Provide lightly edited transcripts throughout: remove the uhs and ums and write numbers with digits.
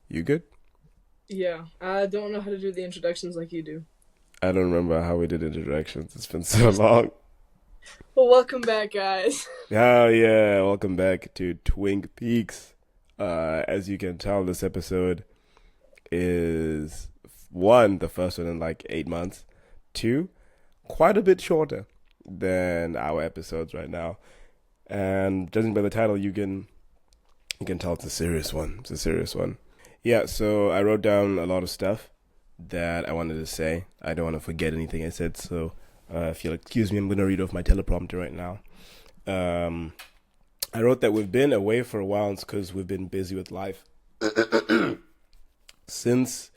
You good? Yeah, I don't know how to do the introductions like you do. I don't remember how we did introductions. It's been so Just long. well, welcome back, guys. Oh yeah, welcome back to Twink Peaks. As you can tell, this episode is one, the first one in like 8 months. Two, quite a bit shorter than our episodes right now. And judging by the title, you can tell it's a serious one. It's a serious one. Yeah, so I wrote down a lot of stuff that I wanted to say. I don't want to forget anything I said, so if you'll excuse me, I'm going to read off my teleprompter right now. Um, I wrote that we've been away for a while because we've been busy with life. Since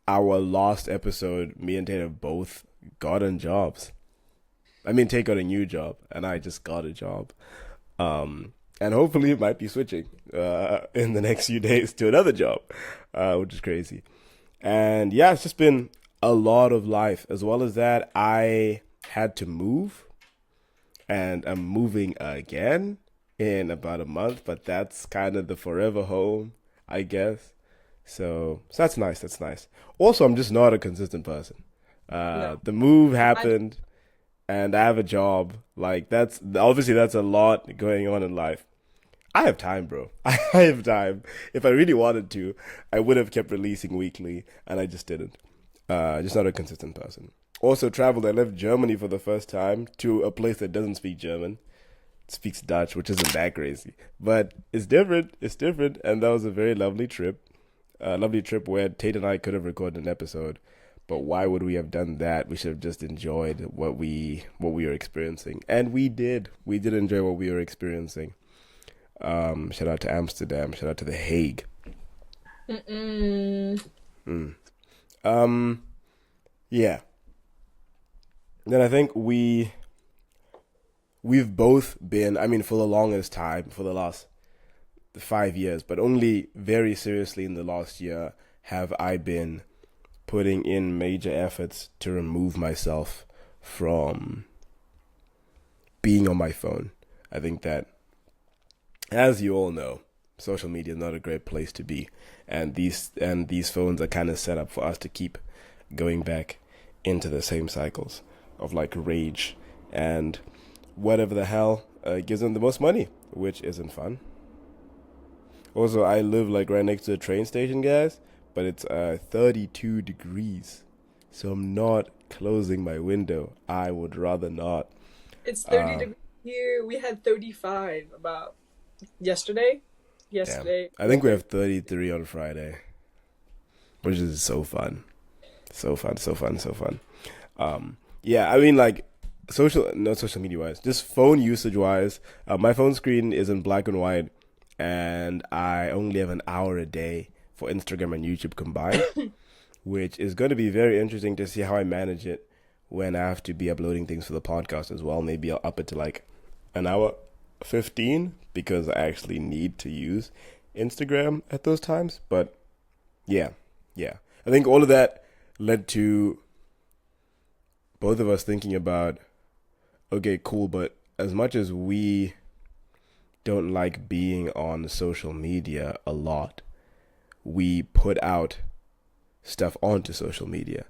our last episode, me and Tate have both gotten jobs. I mean, Tate got a new job, and I just got a job. And hopefully, it might be switching in the next few days to another job, which is crazy. And yeah, it's just been a lot of life. As well as that, I had to move, and I'm moving again in about a month, but that's kind of the forever home, I guess. So that's nice. That's nice. Also, I'm just not a consistent person. No, The move I happened, and I have a job. Like that's a lot going on in life. I have time, bro. I have time. If I really wanted to, I would have kept releasing weekly, and I just didn't. Just not a consistent person. Also traveled. I left Germany for the first time to a place that doesn't speak German. It speaks Dutch, which isn't that crazy, but it's different. It's different, and that was a very lovely trip. A lovely trip where Tate and I could have recorded an episode, but why would we have done that? We should have just enjoyed what we were experiencing, and we did. We did enjoy what we were experiencing. Shout out to Amsterdam. Shout out to The Hague. mm-mm. Mm. Um, yeah. Then I think we've both been. I mean, for the longest time, for the last 5 years, but only very seriously in the last year have I been putting in major efforts to remove myself from being on my phone. I think that, as you all know, social media is not a great place to be, and these phones are kind of set up for us to keep going back into the same cycles of like rage and whatever the hell gives them the most money, which isn't fun. Also, I live like right next to a train station, guys, but it's 32 degrees, so I'm not closing my window. I would rather not. It's 30 Uh, degrees here. We had 35 about yesterday. Damn. Yesterday I we think had we 30. have 33 on Friday, which is so fun. So fun, so fun, so fun. Yeah, I mean, like, not social media wise, just phone usage wise, my phone screen is in black and white, and I only have an hour a day for Instagram and YouTube combined, which is going to be very interesting to see how I manage it when I have to be uploading things for the podcast as well. Maybe I'll up it to like an hour 15 because I actually need to use Instagram at those times. But yeah, yeah. I think all of that led to both of us thinking about, okay, cool, but as much as we don't like being on social media a lot, we put out stuff onto social media.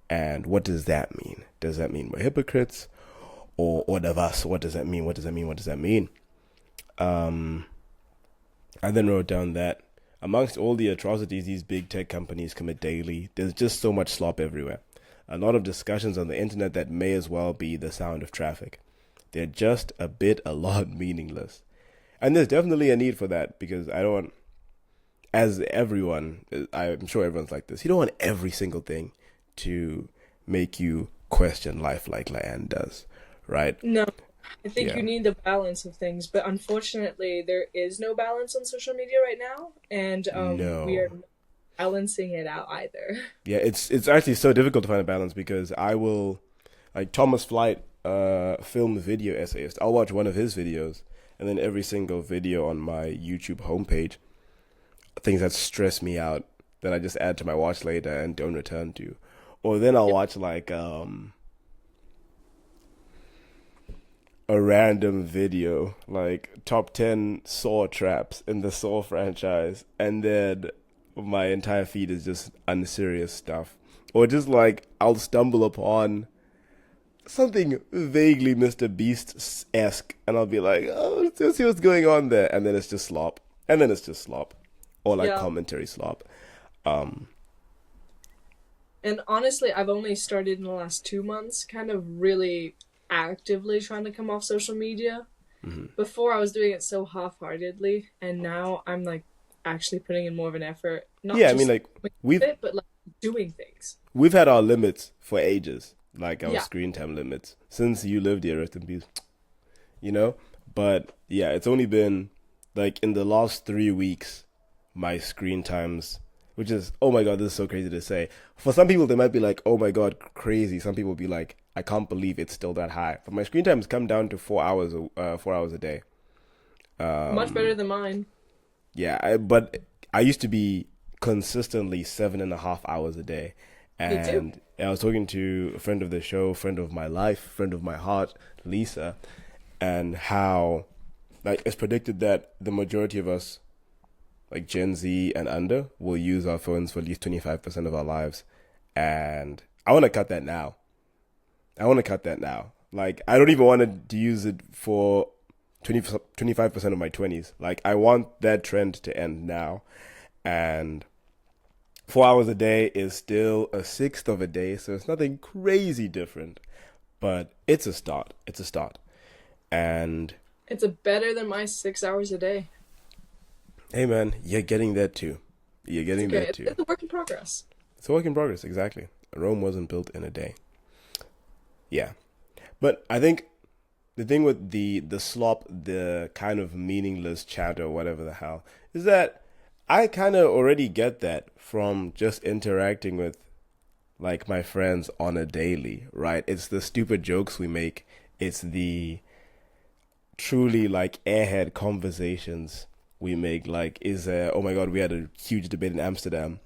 And what does that mean? Does that mean we're hypocrites? Or what of us? What does that mean? What does that mean? What does that mean? Um, I then wrote down that amongst all the atrocities these big tech companies commit daily, there's just so much slop everywhere. A lot of discussions on the internet that may as well be the sound of traffic. They're just a lot meaningless. And there's definitely a need for that because I don't, as everyone, I'm sure everyone's like this, you don't want every single thing to make you question life like Land does, right? No, I think Yeah. you need the balance of things, but unfortunately, there is no balance on social media right now, and we are No. not balancing it out either. Yeah, it's actually so difficult to find a balance because I will, like Thomas Flight, film video essayist. I'll watch one of his videos, and then every single video on my YouTube homepage, things that stress me out, that I just add to my watch later and don't return to, or then I'll Yep. watch like a random video like top 10 Saw traps in the Saw franchise, and then my entire feed is just unserious stuff. Or just like I'll stumble upon something vaguely Mr. Beast esque, and I'll be like, oh, let's see what's going on there, and then it's just slop, and then it's just slop, or like Yeah. commentary slop. Um, And honestly, I've only started in the last 2 months, kind of really actively trying to come off social media. mhm. Before I was doing it so half-heartedly, and now I'm like actually putting in more of an effort, not Yeah, I mean, just like with we've it, but like doing things. we've had our limits for ages, like our Yeah. screen time limits, since you lived here, rest in peace. You know, but yeah, it's only been like in the last 3 weeks, my screen times, which is oh my god, this is so crazy to say. For some people, they might be like, oh my god, crazy. Some people will be like, I can't believe it's still that high. But my screen times come down to 4 hours, 4 hours a day. Much better Um, than mine. yeah, but I used to be consistently 7.5 hours a day. Me too. And I was talking to a friend of the show, friend of my life, friend of my heart, Lisa, and how like it's predicted that the majority of us, like Gen Z and under, will use our phones for at least 25% of our lives. And I want to cut that now. I want to cut that now. Like, I don't even want to use it for 25% of my 20s. Like, I want that trend to end now. And 4 hours a day is still a sixth of a day, so it's nothing crazy different. But it's a start. It's a start. And It's a better than my 6 hours a day. hey, man, you're getting that too. You're It's getting okay. that too. It's a work in progress. It's a work in progress, exactly. Rome wasn't built in a day. Yeah. But I think the thing with the slop, the kind of meaningless chat or whatever the hell, is that I kind of already get that from just interacting with like my friends on a daily, right? It's the stupid jokes we make. It's the truly like airhead conversations we make. Like, oh my god, we had a huge debate in Amsterdam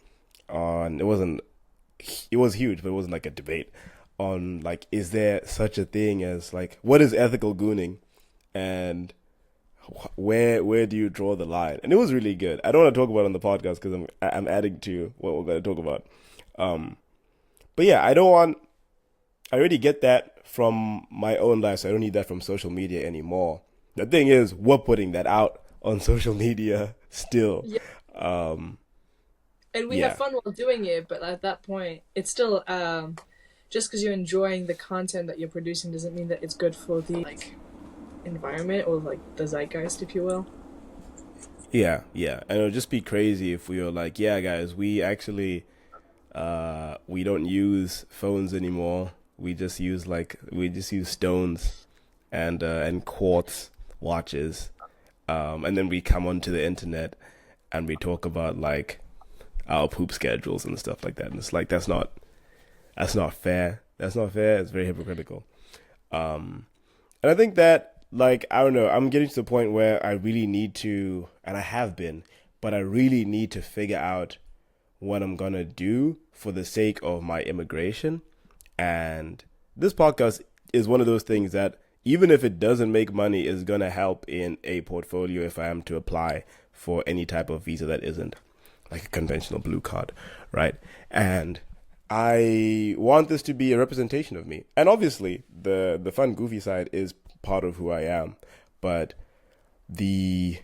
on, it was huge, but it wasn't like a debate on like, is there such a thing as like, what is ethical gooning, and where do you draw the line? And it was really good. I don't want to talk about it on the podcast because I'm adding to what we're going to talk about. Um, but yeah, I already get that from my own life, so I don't need that from social media anymore. The thing is, we're putting that out on social media still. Yeah. Um, And we have yeah, fun while doing it, but at that point, it's still just because you're enjoying the content that you're producing doesn't mean that it's good for the like environment or like the zeitgeist, if you will. yeah. And it would just be crazy if we were like, yeah, guys, we don't use phones anymore. We just use stones and quartz watches. And then we come onto the internet and we talk about like our poop schedules and stuff like that. And it's like that's not fair. That's not fair. It's very hypocritical. And I think that like I don't know, I'm getting to the point where I really need to, and I have been, but I really need to figure out what I'm gonna do for the sake of my immigration. And this podcast is one of those things that even if it doesn't make money, is gonna help in a portfolio if I am to apply for any type of visa that isn't like a conventional blue card, right? And I want this to be a representation of me. And obviously, the fun, goofy side is part of who I am. But the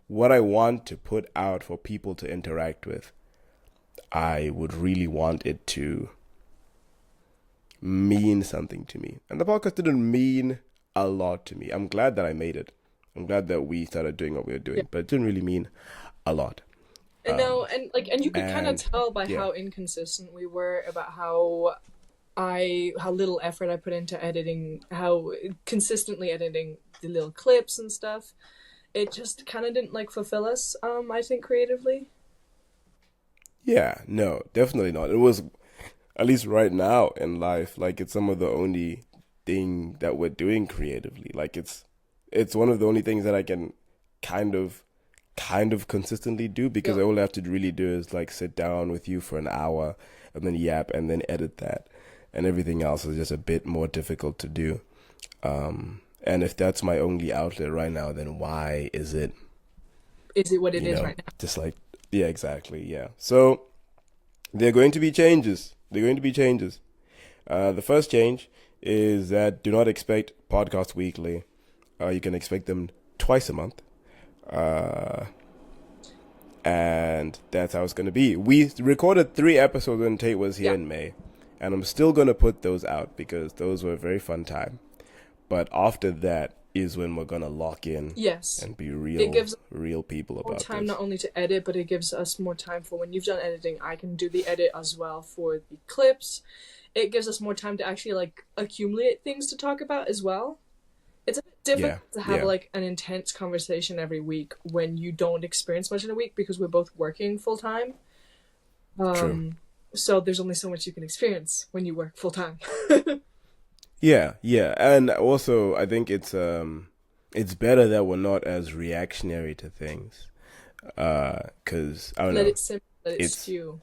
what I want to put out for people to interact with, I would really want it to mean something to me. And the podcast didn't mean a lot to me. I'm glad that I made it. I'm glad that we started doing what we were Yeah. doing, but it didn't really mean a lot. And no, and you could kind of And tell by yeah, how inconsistent we were about how little effort I put into editing, how consistently editing the little clips and stuff. It just kind of didn't like fulfill us. I think creatively. yeah, no, definitely not. It was, at least right now in life, like it's some of the only thing that we're doing creatively. Like it's one of the only things that I can kind of consistently do, because Yeah. all I have to really do is like sit down with you for an hour and then yap and then edit that, and everything else is just a bit more difficult to do. And if that's my only outlet right now, then why is it, Is it what it is right now? just like Yeah, exactly. Yeah. So there are going to be changes. There are going to be changes. The first change is that do not expect podcasts weekly. You can expect them twice a month. Uh, and that's how it's going to be. We recorded 3 episodes when Tate was here Yeah. in May, and I'm still going to put those out because those were a very fun time. But after that is when we're going to lock in Yes. and be It gives real people more about time this. not only to edit, but it gives us more time for when you've done editing, I can do the edit as well for the clips. It gives us more time to actually like accumulate things to talk about as well. It's a bit difficult to have Yeah. like an intense conversation every week when you don't experience much in a week because we're both working full time. True. So there's only so much you can experience when you work full time. Yeah, and also I think it's better that we're not as reactionary to things, because I don't Let know. it simmer, let it It's stew.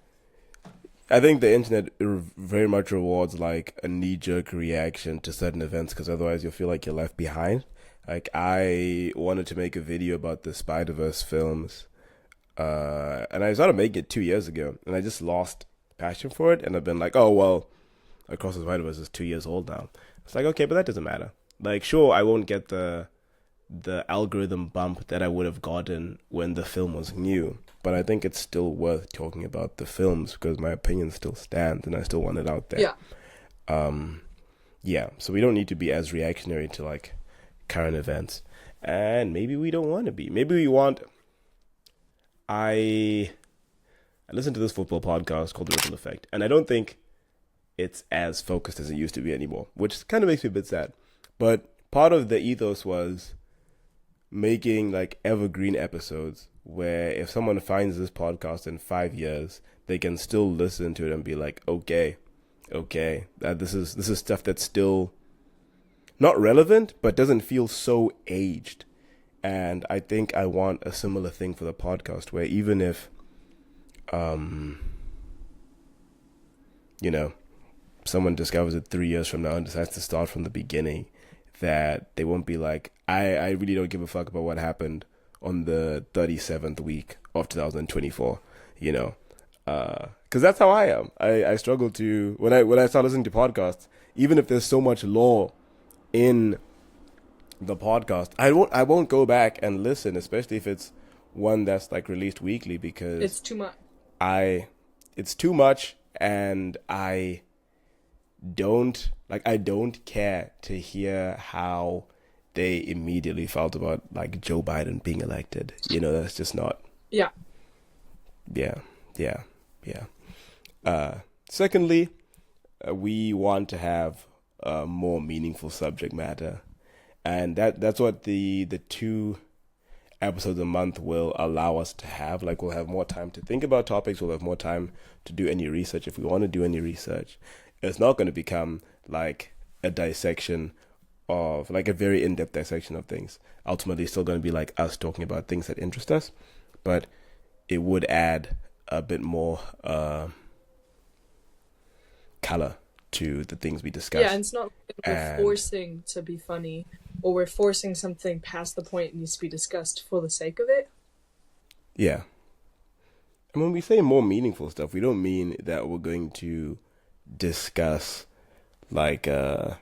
I think the internet very much rewards like a knee-jerk reaction to certain events because otherwise you'll feel like you're left behind. Like I wanted to make a video about the Spider-Verse films, and I started making it 2 years ago, and I just lost passion for it, and I've been like, oh well, Across the Spider-Verse is 2 years old now. It's like, okay, but that doesn't matter. Like, sure, I won't get the algorithm bump that I would have gotten when the film was new, but I think it's still worth talking about the films because my opinion still stands and I still want it out there. Yeah. Yeah, so we don't need to be as reactionary to like current events, and maybe we don't want to be. Maybe we want. I listened to this football podcast called The Ripple Effect, and I don't think it's as focused as it used to be anymore, which kind of makes me a bit sad. But part of the ethos was making like evergreen episodes where if someone finds this podcast in 5 years, they can still listen to it and be like, okay, this is stuff that's still not relevant, but doesn't feel so aged. And I think I want a similar thing for the podcast where even if, someone discovers it 3 years from now and decides to start from the beginning, that they won't be like, I really don't give a fuck about what happened on the 37th week of 2024, because that's how I am. I struggle to, when I start listening to podcasts, even if there's so much lore in the podcast, I won't go back and listen, especially if it's one that's like released weekly, because It's too much. It's too much, and I don't care to hear how they immediately felt about like Joe Biden being elected. That's just not. Yeah. Yeah. Secondly, we want to have more meaningful subject matter, and that's what the 2 episodes a month will allow us to have. Like, we'll have more time to think about topics. We'll have more time to do any research if we want to do any research. It's not going to become like a dissection of like a very in-depth dissection of things. Ultimately, it's still going to be like us talking about things that interest us, but it would add a bit more color to the things we discuss. Yeah, and it's not like we're forcing to be funny, or we're forcing something past the point it needs to be discussed for the sake of it. Yeah. And when we say more meaningful stuff, we don't mean that we're going to discuss like the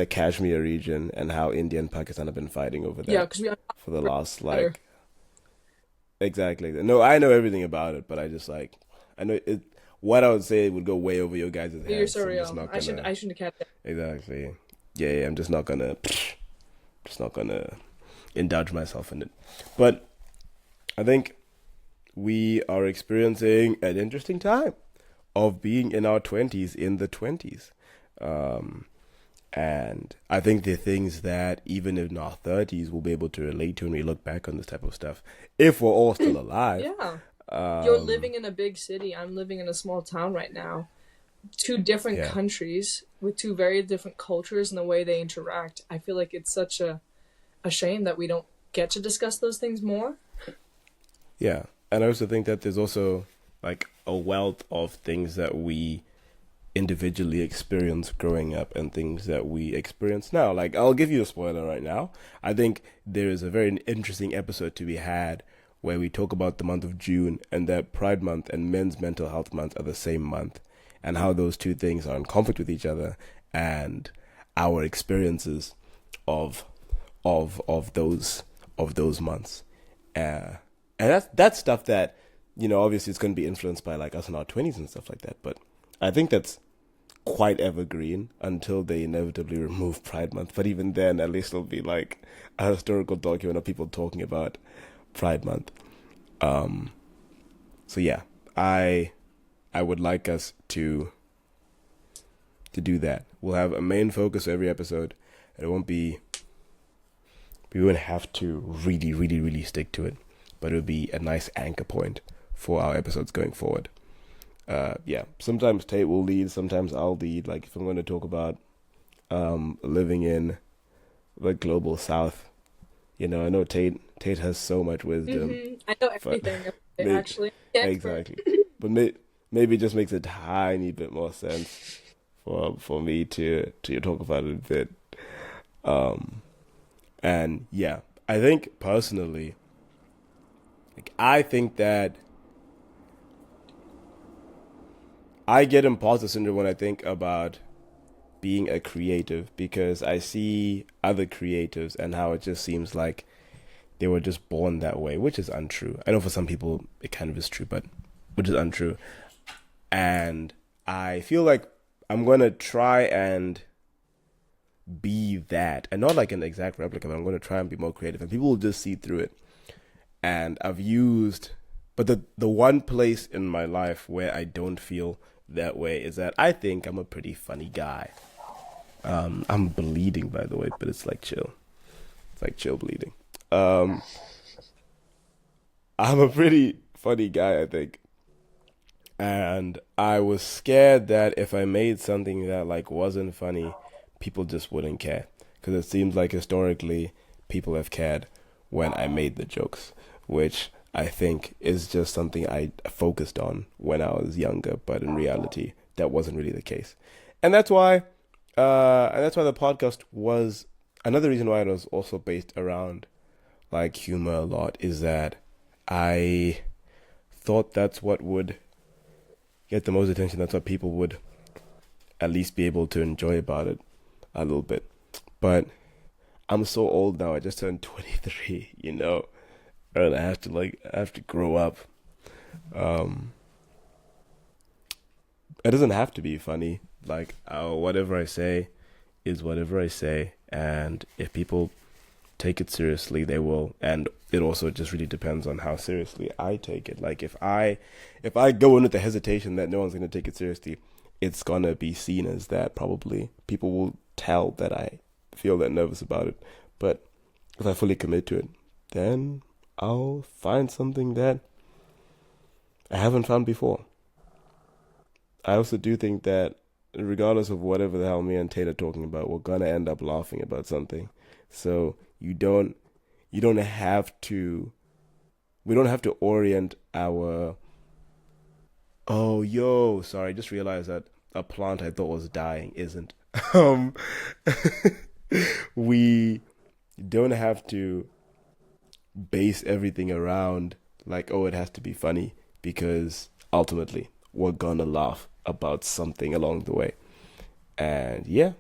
Kashmir region and how India and Pakistan have been fighting over that. Yeah, because we for the last like exactly. No, I know everything about it, but I just like I know it. What I would say would go way over your guys' heads. You're so I'm real. just not I gonna, shouldn't have kept it. exactly. Yeah. I'm just not gonna indulge myself in it. But I think we are experiencing an interesting time of being in our 20s, in the 20s. And I think the things that even in our 30s we'll be able to relate to when we look back on this type of stuff, if we're all still alive. Yeah. You're living in a big city. I'm living in a small town right now. 2 different countries with 2 very different cultures and the way they interact. I feel like it's such a shame that we don't get to discuss those things more. Yeah. And I also think that there's also like a wealth of things that we individually experience growing up and things that we experience now. Like, I'll give you a spoiler right now. I think there is a very interesting episode to be had where we talk about the month of June and that Pride Month and Men's Mental Health Month are the same month, and how those two things are in conflict with each other, and our experiences of those months. And that's stuff that, obviously it's going to be influenced by like us in our 20s and stuff like that. But I think that's quite evergreen until they inevitably remove Pride Month. But even then, at least it'll be like a historical document of people talking about Pride Month. So yeah, I would like us to do that. We'll have a main focus every episode, and we won't have to really, really, really stick to it, but it would be a nice anchor point for our episodes going forward. Sometimes Tate will lead, sometimes I'll lead. Like if I'm going to talk about living in the global South, I know Tate has so much wisdom. I know everything about it, actually. Yeah, exactly. But maybe it just makes a tiny bit more sense for me to talk about it a bit. And yeah, I think personally, I think that I get imposter syndrome when I think about being a creative, because I see other creatives and how it just seems like they were just born that way, which is untrue. I know for some people it kind of is true, but which is untrue. And I feel like I'm going to try and be that, and not like an exact replica, but I'm going to try and be more creative, and people will just see through it. And but the one place in my life where I don't feel that way is that I think I'm a pretty funny guy. I'm bleeding, by the way, but it's like chill. It's like chill bleeding. I'm a pretty funny guy, I think. And I was scared that if I made something that like wasn't funny, people just wouldn't care. Because it seems like historically people have cared when I made the jokes, which I think is just something I focused on when I was younger, but in reality, that wasn't really the case. And that's why the podcast was another reason why it was also based around like humor a lot, is that I thought that's what would get the most attention. That's what people would at least be able to enjoy about it a little bit. But I'm so old now. I just turned 23, and I have to grow up. It doesn't have to be funny. Like, whatever I say is whatever I say, and if people take it seriously, they will. And it also just really depends on how seriously I take it. Like, if I go in with the hesitation that no one's going to take it seriously, it's going to be seen as that. Probably people will tell that I feel that nervous about it. But if I fully commit to it, then I'll find something that I haven't found before. I also do think that regardless of whatever the hell me and Tate are talking about, we're gonna end up laughing about something. So we don't have to orient our, sorry, I just realized that a plant I thought was dying isn't. We don't have to base everything around like, it has to be funny, because ultimately we're gonna laugh about something along the way. And yeah,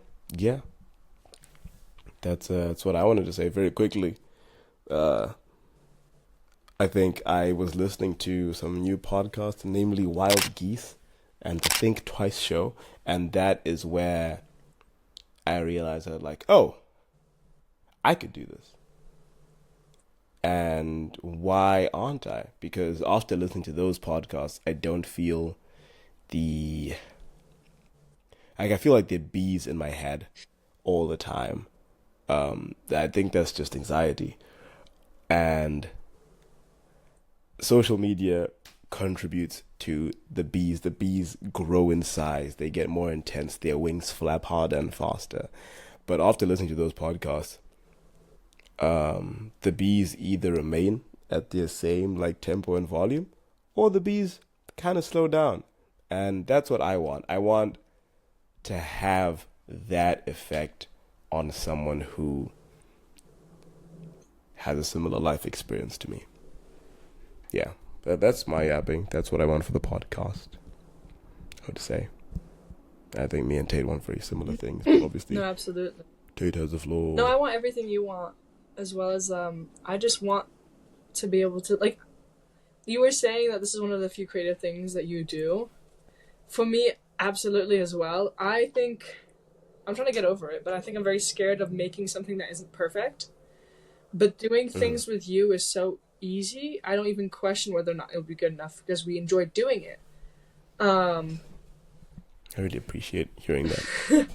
that's what I wanted to say very quickly. I think I was listening to some new podcast, namely Wild Geese and the Think Twice show, and that is where I realized that I could do this. And why aren't I? Because after listening to those podcasts, I don't feel I feel like there are bees in my head all the time. I think that's just anxiety. And social media contributes to the bees. The bees grow in size. They get more intense. Their wings flap harder and faster. But after listening to those podcasts, the bees either remain at their same tempo and volume, or the bees kind of slow down. And that's what I want. I want to have that effect on someone who has a similar life experience to me. yeah, that's my yapping. That's what I want for the podcast. I would say. I think me and Tate want very similar things, but obviously No, absolutely. Tate has the floor. No, I want everything you want, as well as I just want to be able to, like, you were saying that this is one of the few creative things that you do. For me, absolutely as well. I think I'm trying to get over it, but I think I'm very scared of making something that isn't perfect. But doing things with you is so easy. I don't even question whether or not it'll be good enough because we enjoy doing it. I really appreciate hearing that.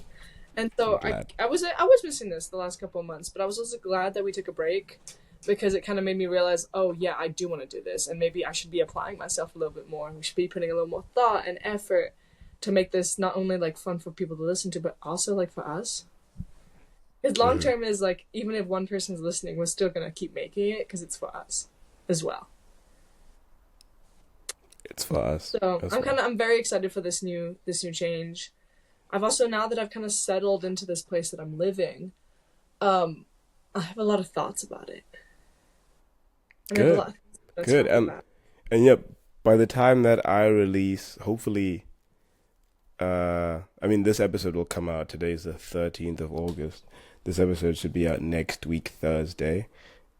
And so I was missing this the last couple of months, but I was also glad that we took a break because it kind of made me realize, oh yeah, I do want to do this, and maybe I should be applying myself a little bit more. We should be putting a little more thought and effort to make this not only like fun for people to listen to, but also like for us. Because long term is like, even if one person's listening, we're still gonna keep making it because it's for us as well. It's for us. So I'm very excited for this new change. I've also, now that I've kind of settled into this place that I'm living, I have a lot of thoughts about it. Good. And yep, by the time that I release, hopefully, this episode will come out. Today's the 13th of August. This episode should be out next week, Thursday.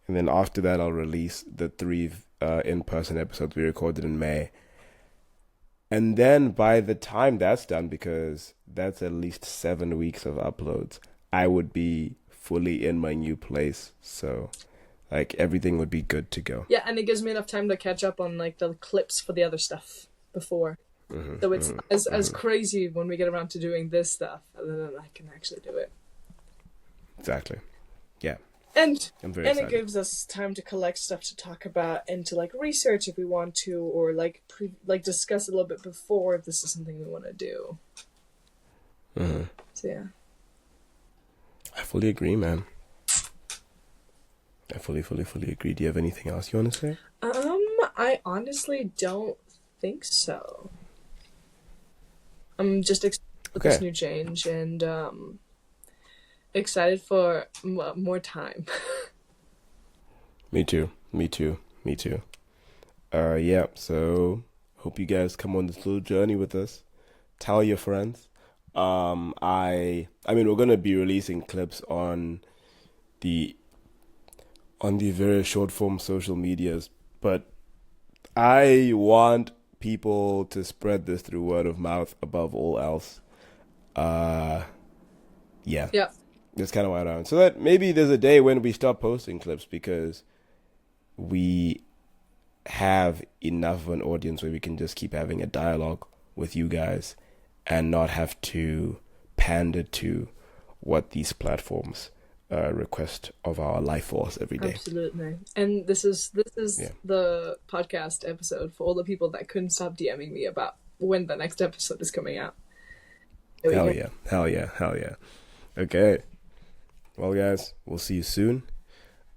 And then after that, I'll release the 3 in-person episodes we recorded in May. And then by the time that's done, because that's at least 7 weeks of uploads, I would be fully in my new place. So, like, everything would be good to go. Yeah, and it gives me enough time to catch up on, like, the clips for the other stuff before. So it's as crazy when we get around to doing this stuff, and then I can actually do it. Exactly. Yeah. And excited. It gives us time to collect stuff to talk about and to like research if we want to, or like discuss a little bit before if this is something we want to do. So yeah, I fully agree, man. I fully agree. Do you have anything else you want to say? I honestly don't think so. I'm just excited for this new change and excited for more time. Me too. Yeah, so hope you guys come on this little journey with us. Tell your friends. We're gonna be releasing clips on the very short form social medias, but I want people to spread this through word of mouth above all else. Yeah. That's kind of why I'm. So that maybe there's a day when we stop posting clips because we have enough of an audience where we can just keep having a dialogue with you guys and not have to pander to what these platforms request of our life force every day. Absolutely. And this is the podcast episode for all the people that couldn't stop DMing me about when the next episode is coming out. Hell yeah. Okay. Well, guys, we'll see you soon.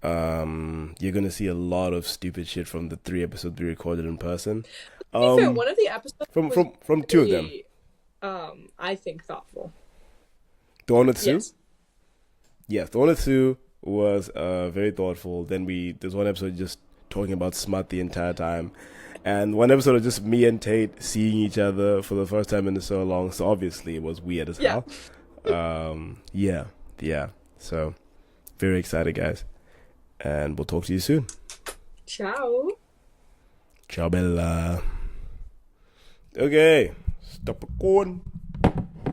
You're gonna see a lot of stupid shit from the 3 episodes we recorded in person. One of the episodes from 2 of them. I think thoughtful. The one with Sue? Yes, the one with Sue was very thoughtful. Then there's one episode just talking about smut the entire time. And one episode of just me and Tate seeing each other for the first time in so long. So obviously it was weird as hell. Yeah. So very excited, guys. And we'll talk to you soon. Ciao. Ciao, Bella. Okay. Stop recording.